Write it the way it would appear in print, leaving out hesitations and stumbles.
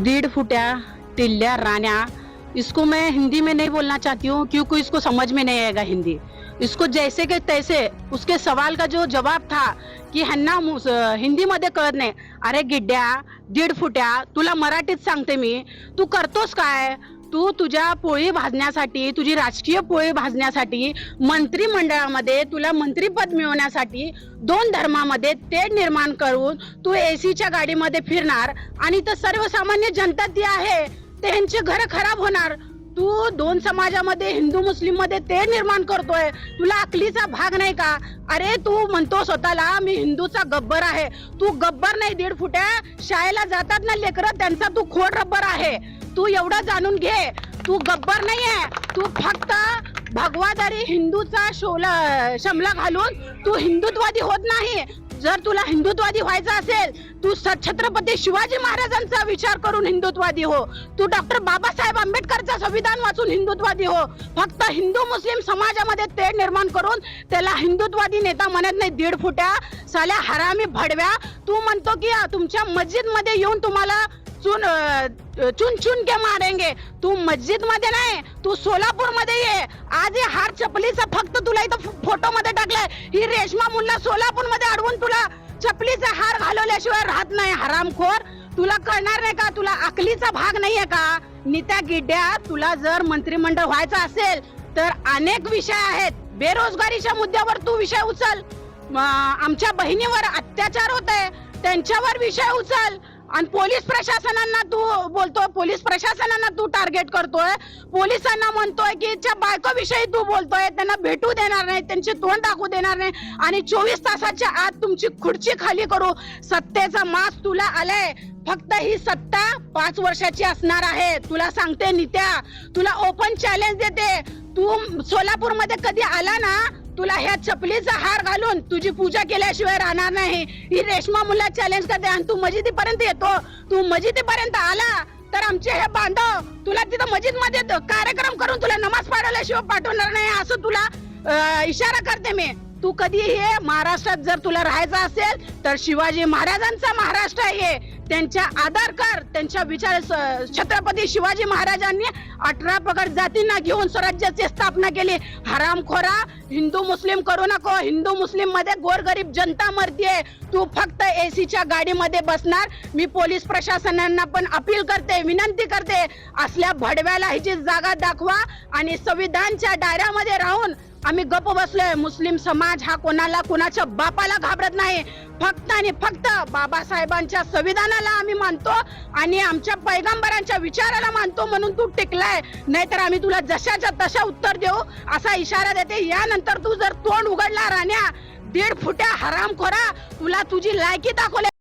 डेढ़ फुटिया टिल्ल्या रान्या, इसको मैं हिंदी में नहीं बोलना चाहती हूँ क्योंकि इसको समझ में नहीं आएगा हिंदी। इसको जैसे के तैसे उसके सवाल का जो जवाब था की ह्यांना हिंदी मध्ये कळत नाही। अरे गिड्ड्या, दीड फुट्या, तुला मराठीत सांगते मी, तू करतोस काय? तू तुझ्या पोळी भाजण्यासाठी, तुझी राजकीय पोळी भाजण्यासाठी, मंत्रिमंडळामध्ये तुला मंत्रीपद मिळवण्यासाठी दोन धर्मामध्ये तेढ निर्माण करून तू एसीच्या गाडीमध्ये फिरणार आणि तर सर्वसामान्य जनता ती आहे त्यांचे घर खराब होणार। तू दोन समाजामध्ये हिंदू मुस्लिम मध्ये तेढ निर्माण करतोय, तुला अकलीचा भाग नाही का? अरे तू म्हणतो स्वतःला मी हिंदूचा गब्बर आहे, तू गब्बर नाही दीड फुट्या। शाळेला जातात ना लेकरं, त्यांचा तू खोड रब्बर आहे। तू एवढं जाणून घे, तू गब्बर नाहीये, तू फक्त भगवादारी हिंदूचा शमला घालून तू हिंदुत्ववादी होत नाही। जर तुला हिंदुत्ववादी व्हायचं असेल, तू छत्रपती शिवाजी महाराजांचा विचार करून हिंदुत्ववादी हो, तू डॉक्टर बाबासाहेब आंबेडकरचा संविधान वाचून हिंदुत्ववादी हो। फक्त हिंदू मुस्लिम समाजामध्ये तेढ निर्माण करून त्याला हिंदुत्ववादी नेता म्हणत नाही। दीड फुट्या साल्या हरामी भडव्या, तू म्हणतो की तुमच्या मस्जिद मध्ये येऊन तुम्हाला चुन चुन के मारेंगे। तू मस्जिद मध्ये नाही, तू सोलापूर मध्ये ये। आज हे हार चपलीचा फक्त तुला इथं फोटो मध्ये टाकलाय, ही रेशमा मुल्ला सोलापूर मध्ये अडवून तुला चपलीचा हार घालवल्याशिवाय राहत नाही। हरामखोर, तुला कळणार नाही का? तुला अकलीचा भाग नाहीये का? नित्या गिड्ड्या, तुला जर मंत्रिमंडळ व्हायचं असेल तर अनेक विषय आहेत। बेरोजगारीच्या मुद्द्यावर तू विषय उचल, आमच्या बहिणीवर अत्याचार होत आहे त्यांच्यावर विषय उचल, आणि पोलीस प्रशासनांना तू बोलतोय, पोलीस प्रशासनांना तू टार्गेट करतोय, पोलिसांना म्हणतोय की त्या बायको विषयी तू बोलतोय, त्यांना भेटू देणार नाही, त्यांचे तोंड दाखवू देणार नाही, आणि 24 तासाच्या आत तुमची खुर्ची खाली करू। सत्तेचा मास तुला आलाय, फक्त ही सत्ता 5 वर्षाची असणार आहे। तुला सांगते नित्या, तुला ओपन चॅलेंज देते, तू सोलापूर मध्ये कधी आला ना, तुला ह्या चपलीचा हार घालून तुझी पूजा केल्याशिवाय राहणार नाही। ही रेशमा मुल्ला चॅलेंज करते आणि तू मस्जिदीपर्यंत येतो। तू मस्जिदीपर्यंत आला तर आमचे हे बांधव तुला तिथं मस्जिद मध्ये कार्यक्रम करून तुला नमाज पाठवल्याशिवाय पाठवणार नाही, असं तुला इशारा करते मी। तू कधी हे महाराष्ट्रात जर तुला राहायचं असेल तर शिवाजी महाराजांचा महाराष्ट्र आहे, त्यांच्या आदर कर, त्यांच्या विचार। छत्रपती शिवाजी महाराजांनी 18 पगड जातींना घेऊन स्वराज्याची स्थापना केली। हरामखोरा, हिंदू मुस्लिम करू नको, हिंदू मुस्लिम मध्ये गोरगरीब जनता मरतीये, तू फक्त एसीच्या गाडीमध्ये बसणार। मी पोलीस प्रशासनांना पण अपील करते, विनंती करते, असल्या भडव्याला ह्याची जागा दाखवा आणि संविधानच्या दायऱ्यामध्ये राहून आम्ही गप्प बसलोय। मुस्लिम समाज हा कोणाला, कोणाच्या बापाला घाबरत नाही, फक्त आणि फक्त बाबासाहेबांच्या संविधानाला आम्ही मानतो आणि आमच्या पैगंबरांच्या विचाराला मानतो, म्हणून तू टिकलाय, नाहीतर आम्ही तुला जशाच्या तशा उत्तर देऊ असा इशारा देते। यानंतर तू जर तोंड उघडला राण्या, दीड फुट्या हरामखोरा, तुला तुझी लायकी दाखवली।